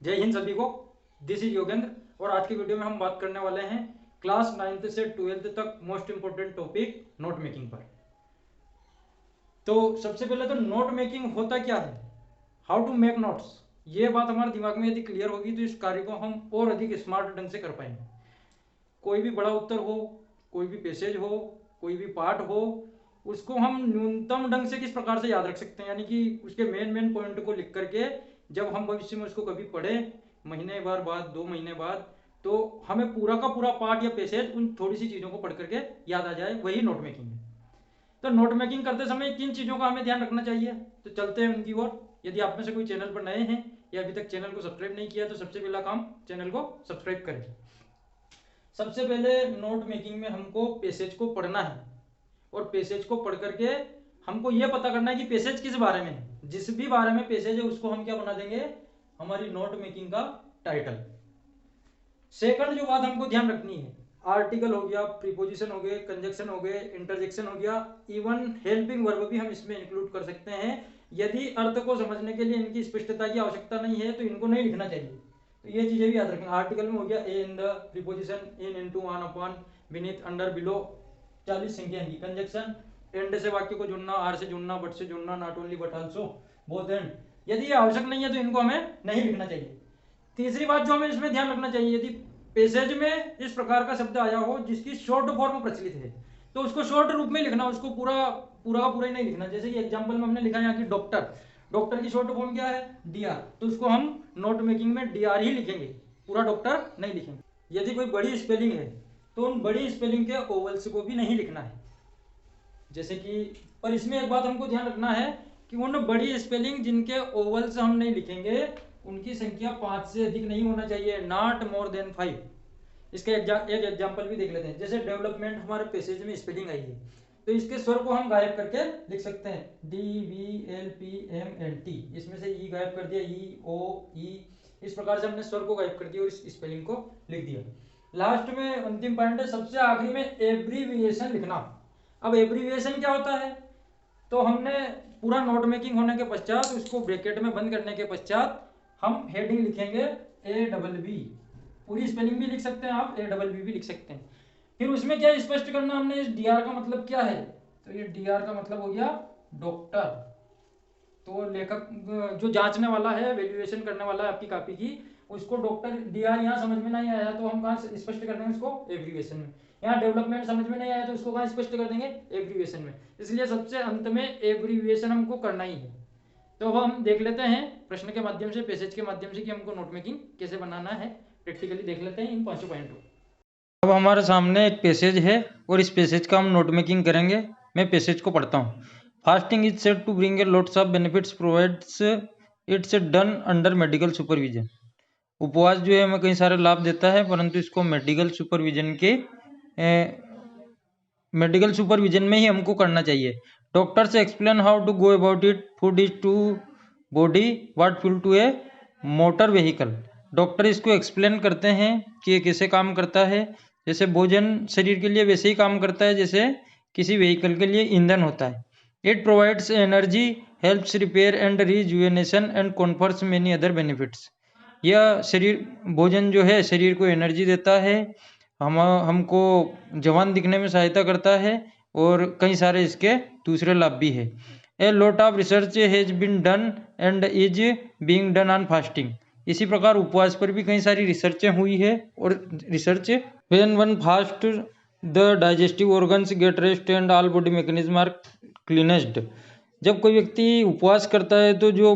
जय हिंद सभी को। दिस इज योगेंद्र और आज की वीडियो में हम बात करने वाले हैं क्लास 9th से 12th तक most important topic note making पर। तो सबसे पहले तो नोट मेकिंग होता क्या है, हाउ टू मेक नोट्स, ये बात हमारे दिमाग में यदि क्लियर होगी तो इस कार्य को हम और अधिक स्मार्ट ढंग से कर पाएंगे। कोई भी बड़ा उत्तर हो, कोई भी पैसेज हो, कोई भी पार्ट हो, उसको हम न्यूनतम ढंग से किस प्रकार से याद रख सकते हैं, यानी कि उसके मेन मेन पॉइंट को लिख करके जब हम भविष्य में उसको कभी पढ़ें, महीने भर बाद, 2 महीने बाद, तो हमें पूरा का पूरा पार्ट या पैसेज उन थोड़ी सी चीज़ों को पढ़ करके याद आ जाए, वही नोट मेकिंग है। तो नोट मेकिंग करते समय किन चीज़ों का हमें ध्यान रखना चाहिए, तो चलते हैं उनकी ओर। यदि आप में से कोई चैनल पर नए हैं या अभी तक चैनल को सब्सक्राइब नहीं किया तो सबसे पहला काम चैनल को सब्सक्राइब करें। सबसे पहले नोट मेकिंग में हमको पैसेज को पढ़ना है और पैसेज को पढ़ करके हमको यह पता करना है कि पैसेज किस बारे में है। जिस भी बारे में पैसेज है उसको हम क्या बना देंगे, हमारी नोट मेकिंग का टाइटल। सेकंड जो बात हमको ध्यान रखनी है, आर्टिकल हो गया, प्रीपोजिशन हो गए, कंजक्शन हो गए, इंटरजेक्शन हो गया, इवन हेल्पिंग वर्ब भी हम इसमें इंक्लूड कर सकते हैं। यदि अर्थ को समझने के लिए इनकी स्पष्टता की आवश्यकता नहीं है तो इनको नहीं लिखना चाहिए। तो ये चीजें भी याद रखें। आर्टिकल में हो गया a an the, preposition in, into, on, upon, beneath, under, below, 40 संख्या की। कंजक्शन एंड से वाक्य को जुड़ना, आर से जुड़ना, बट से जुड़ना, not only but also, both and. यदि ये आवश्यक नहीं है तो इनको हमें नहीं लिखना चाहिए। तीसरी बात जो हमें इसमें ध्यान रखना चाहिए, यदि पैसेज में इस प्रकार का शब्द आया हो जिसकी शॉर्ट फॉर्म प्रचलित है तो उसको शॉर्ट रूप में लिखना, उसको पूरा पूरा का पूरा ही नहीं लिखना। जैसे कि एग्जांपल में हमने लिखा यहाँ की डॉक्टर, डॉक्टर की शॉर्ट फॉर्म क्या है, डीआर, तो उसको हम नोट मेकिंग में डीआर ही लिखेंगे, पूरा डॉक्टर नहीं लिखेंगे। यदि कोई बड़ी स्पेलिंग है तो उन बड़ी स्पेलिंग के ओवल्स को भी नहीं लिखना है। जैसे कि, पर इसमें एक बात हमको ध्यान रखना है कि उन बड़ी स्पेलिंग जिनके ओवल्स हम नहीं लिखेंगे उनकी संख्या 5 से अधिक नहीं होना चाहिए, नॉट मोर देन 5। इसका एक एग्जांपल भी देख लेते हैं। जैसे डेवलपमेंट हमारे पैसेज में स्पेलिंग आई है तो इसके स्वर को हम गायब करके लिख सकते हैं, DVLPMNT, इसमें से ई गायब कर दिया, EOE, इस प्रकार से हमने स्वर को गायब कर दिया और इस स्पेलिंग को लिख दिया। लास्ट में अंतिम पॉइंट है, सबसे आखिरी में एब्रीविएशन लिखना। अब एब्रीविएशन क्या होता है, तो हमने पूरा नोट मेकिंग होने के पश्चात उसको ब्रैकेट में बंद करने के पश्चात हम हेडिंग लिखेंगे ABB, पूरी स्पेलिंग भी लिख सकते हैं आप, ABB भी लिख सकते हैं। फिर उसमें क्या स्पष्ट करना हमने, इस DR का मतलब क्या है, तो ये DR का मतलब हो गया डॉक्टर। तो लेखक जो जांचने वाला है, वैल्यूएशन करने वाला है आपकी कॉपी की, उसको डॉक्टर DR यहाँ समझ में नहीं आया तो हम कहाँ स्पष्ट कर देंगे उसको, एब्रीविएशन में। यहाँ डेवलपमेंट समझ में नहीं आया तो उसको कहाँ स्पष्ट कर देंगे, एब्रीविएशन में। इसलिए सबसे अंत में एब्रीविएशन हमको करना ही है। तो अब हम देख लेते हैं प्रश्न के माध्यम से, पैसेज के माध्यम से, कि हमको नोट मेकिंग कैसे बनाना है। प्रैक्टिकली देख लेते हैं इन 5 पॉइंट को। अब हमारे सामने एक पैसेज है और इस पैसेज का हम नोट मेकिंग करेंगे। मैं पैसेज को पढ़ता हूँ। Fasting is said to bring a lots of benefits provides it's done under medical supervision. उपवास जो है हमें कई सारे लाभ देता है, परंतु इसको मेडिकल सुपरविजन में ही हमको करना चाहिए। Doctors explain how to go about it. Food is to body what fuel to a motor vehicle. Doctor इसको एक्सप्लेन करते हैं कि ये कैसे काम करता है। जैसे भोजन शरीर के लिए वैसे ही काम करता है जैसे किसी व्हीकल के लिए ईंधन होता है। It provides energy, helps repair and rejuvenation and confers many other benefits. यह शरीर, भोजन जो है शरीर को एनर्जी देता है, हमको जवान दिखने में सहायता करता है और कई सारे इसके दूसरे लाभ भी है। A lot of research has been done and is being done on fasting. इसी प्रकार उपवास पर भी कई सारी रिसर्चें हुई है और research, when one fast the digestive organs get rest and all body mechanism are cleansed. जब कोई व्यक्ति उपवास करता है तो जो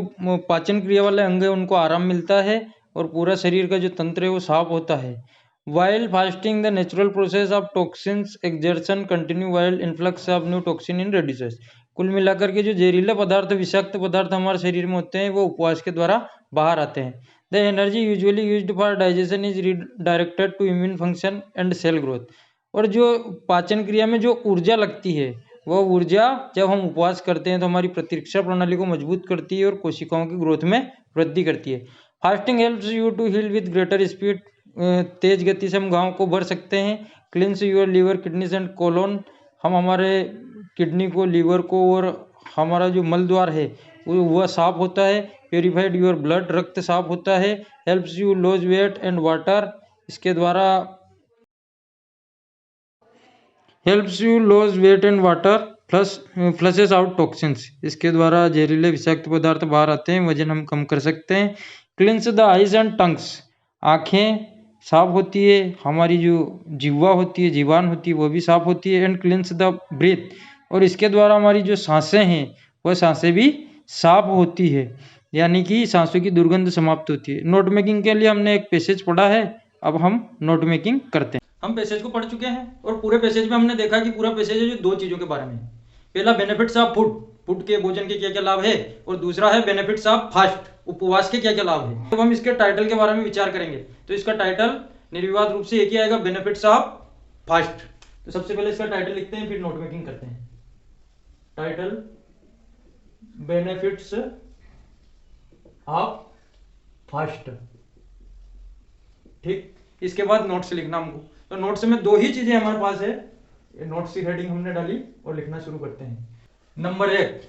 पाचन क्रिया वाले अंग है उनको आराम मिलता है और पूरा शरीर का जो तंत्र है वो साफ होता है। While fasting, the natural process of toxins exertion continue while influx of new toxin in reduces। कुल मिलाकर के जो जहरीले पदार्थ, विषाक्त पदार्थ हमारे शरीर में होते हैं वो उपवास के द्वारा बाहर आते हैं। The energy usually used for digestion is directed to immune function and cell growth. और जो पाचन क्रिया में जो ऊर्जा लगती है वो ऊर्जा जब हम उपवास करते हैं तो हमारी प्रतिरक्षा प्रणाली को मजबूत करती है और कोशिकाओं की ग्रोथ में वृद्धि करती है। Fasting helps you to heal with greater speed. तेज गति से हम घाव को भर सकते हैं। Cleanse your liver, kidneys and colon. हम हमारे किडनी को, लीवर को और हमारा जो मल द्वार है वह साफ होता है। प्योरीफाइड योर ब्लड, रक्त साफ होता है। Helps you lose weight and water, इसके द्वारा helps you loss weight and water, flushes out toxins, इसके द्वारा जहरीले विषाक्त पदार्थ बाहर आते हैं, वजन हम कम कर सकते हैं। क्लींस द आइज एंड टंग्स, आँखें साफ होती है, हमारी जो जिह्वा होती है, जीवान होती है, वो भी साफ होती है। एंड क्लींस द ब्रीथ, और इसके द्वारा हमारी जो सांसें हैं वह सांसें भी साफ होती है, यानी कि सांसों की दुर्गंध समाप्त होती है। नोट मेकिंग के लिए हमने एक पैसेज पढ़ा है, अब हम नोट मेकिंग करते हैं। हम पैसेज को पढ़ चुके हैं और पूरे पैसेज में हमने देखा कि पूरा पैसेज है जो दो चीज़ों के बारे में है। पहला बेनिफिट्स ऑफ फूड, फूड के भोजन के क्या क्या लाभ है, और दूसरा है बेनिफिट्स ऑफ फास्ट, उपवास के क्या क्या लाभ है। जब हम इसके टाइटल के बारे में विचार करेंगे तो इसका टाइटल निर्विवाद रूप से एक ही आएगा, बेनिफिट्स ऑफ फास्ट। तो सबसे पहले इसका टाइटल लिखते हैं, फिर नोट मेकिंग करते हैं। टाइटल बेनिफिट्स ऑफ फास्ट, ठीक। इसके बाद नोट्स लिखना हमको, तो नोट्स में दो ही चीजें हमारे पास है, ये नोट्स की हेडिंग हमने डाली और लिखना शुरू करते हैं। नंबर 1,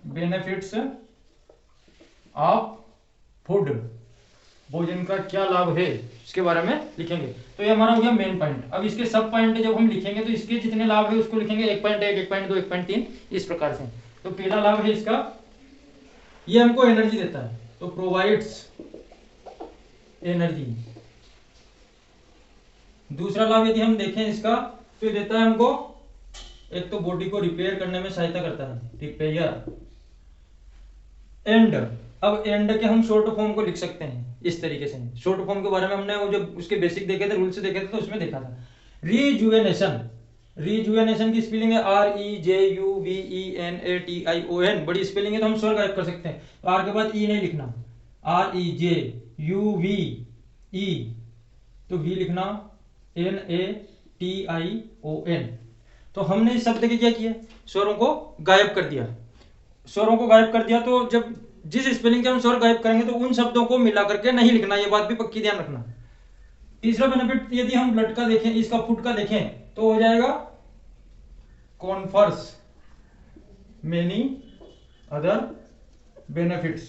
बेनिफिट्स ऑफ फूड, भोजन का क्या लाभ है इसके बारे में लिखेंगे। तो ये हमारा हो गया मेन पॉइंट। अब इसके सब पॉइंट जब हम लिखेंगे तो इसके जितने लाभ है उसको लिखेंगे 1.1, 1.2, 1.3 इस प्रकार से। तो पहला लाभ है इसका, ये हमको एनर्जी देता है, तो प्रोवाइड्स एनर्जी। दूसरा लाभ यदि हम देखें इसका तो देता है हमको, एक तो बॉडी को रिपेयर करने में सहायता करता है, रिपेयर। एंड, अब एंड के हम शॉर्ट फॉर्म को लिख सकते हैं इस तरीके से। शॉर्ट फॉर्म के बारे में हमने वो जब उसके बेसिक देखे थे, रूल्स देखे थे, तो उसमें देखा था। रिजुवेनेशन, रिजुवेनेशन की स्पेलिंग है REJUVENATION, बड़ी स्पेलिंग है तो हम स्वर गायब कर सकते हैं, तो आर के बाद ई नहीं लिखना, REJUVE, तो वी लिखना NATION। तो हमने इस शब्द के क्या किया, स्वरों को गायब कर दिया। स्वरों को गायब कर दिया तो जब जिस स्पेलिंग के हम स्वर गायब करेंगे तो उन शब्दों को मिला करके नहीं लिखना, ये बात भी पक्की ध्यान रखना। तीसरा बेनिफिट यदि हम ब्लड का देखें, इसका फूड का देखें तो हो जाएगा कॉन्फर्स मेनी अदर बेनिफिट्स,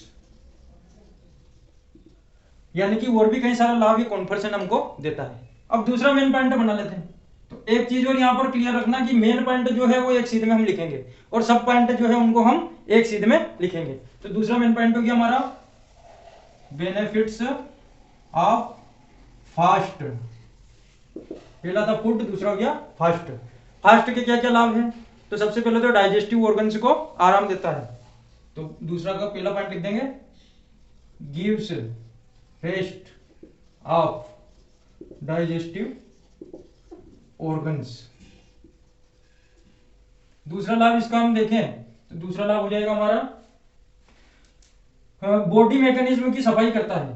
यानी कि और भी कई सारा लाभ ये कॉन्फर्सन हमको देता है। अब दूसरा मेन पॉइंट बना लेते हैं। तो एक चीज और यहां पर क्लियर रखना कि मेन पॉइंट जो है वो एक सीध में हम लिखेंगे और सब पॉइंट जो है उनको हम एक सीध में लिखेंगे। तो दूसरा मेन पॉइंट हो गया हमारा बेनिफिट्स ऑफ फास्ट, पहला था फूड, दूसरा हो गया फास्ट। फास्ट के क्या क्या लाभ हैं, तो सबसे पहले तो डाइजेस्टिव ऑर्गन्स को आराम देता है, तो दूसरा का पहला पॉइंट लिख देंगे, gives rest of digestive organs. दूसरा लाभ इसका हम देखें तो दूसरा लाभ हो जाएगा हमारा बॉडी मैकेनिज्म की सफाई करता है,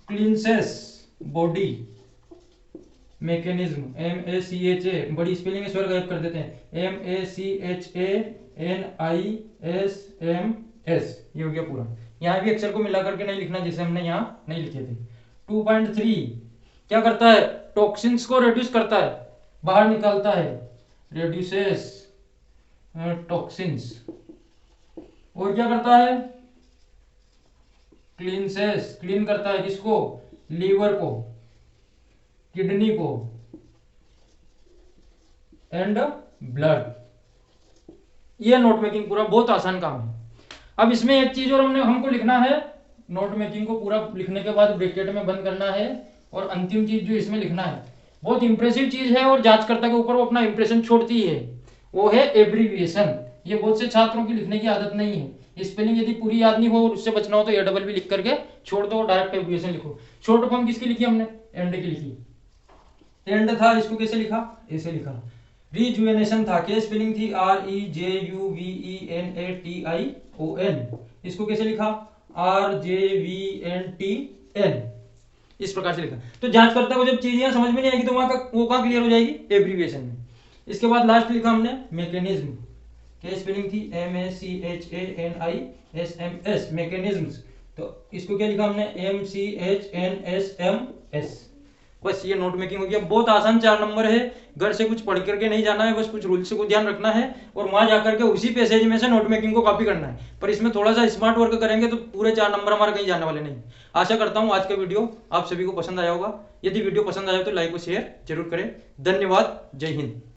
क्लींसेस बॉडी मैकेनिज्म, MACHA, बड़ी स्पेलिंग है स्वर गायब कर देते हैं, MACHANISMS, ये हो गया पूरा। यहां भी अक्षर को मिला करके नहीं लिखना जैसे हमने यहां नहीं लिखे थे। 2.3 क्या करता है, टॉक्सिन्स को रिड्यूस करता है, बाहर निकालता है, रिड्यूसेस टॉक्सिन्स। और क्या करता है, क्लींसेस, क्लीन करता है किसको, लीवर को, किडनी को, एंड ब्लड। ये नोट मेकिंग पूरा बहुत आसान काम है। अब इसमें एक चीज और हमको लिखना है, नोट मेकिंग को पूरा लिखने के बाद ब्रैकेट में बंद करना है, और अंतिम चीज जो इसमें लिखना है बहुत इंप्रेसिव चीज है और जांचकर्ता के ऊपर वो अपना इंप्रेशन छोड़ती है, वो है एब्रीविएशन। ये बहुत से छात्रों की लिखने की आदत नहीं है, स्पेलिंग यदि पूरी याद नहीं हो और उससे बचना हो तो डबल भी लिख करके छोड़ दो, डायरेक्ट एब्रीविएशन लिखो। शॉर्ट फॉर्म किसकी लिखी हमने, एंड की लिखी। एंड था, इसको कैसे लिखा, ऐसे लिखा। रिजुवेनेशन था, क्या स्पेलिंग थी, REJUVENATION, इसको कैसे लिखा, RJVNTN, इस प्रकार से लिखा। तो जांचकर्ता को जब चीजें समझ में नहीं आएगी तो वहां का वो कहां क्लियर हो जाएगी, एब्रीविएशन में। इसके बाद लास्ट लिखा हमने मैकेनिज्म, क्या स्पेलिंग थी, MACHANISMS, मैकेनिज्म्स, तो इसको क्या लिखा हमने, MCHNSMS, बस ये नोट मेकिंग हो गया। बहुत आसान 4 नंबर है, घर से कुछ पढ़ करके नहीं जाना है, बस कुछ रूल्स को ध्यान रखना है और वहां जाकर के उसी पैसेज में से नोट मेकिंग को कॉपी करना है। पर इसमें थोड़ा सा स्मार्ट वर्क करेंगे तो पूरे 4 नंबर हमारे कहीं जाने वाले नहीं। आशा करता हूं आज का वीडियो आप सभी को पसंद आया होगा। यदि वीडियो पसंद आया तो लाइक और शेयर जरूर करें। धन्यवाद। जय हिंद।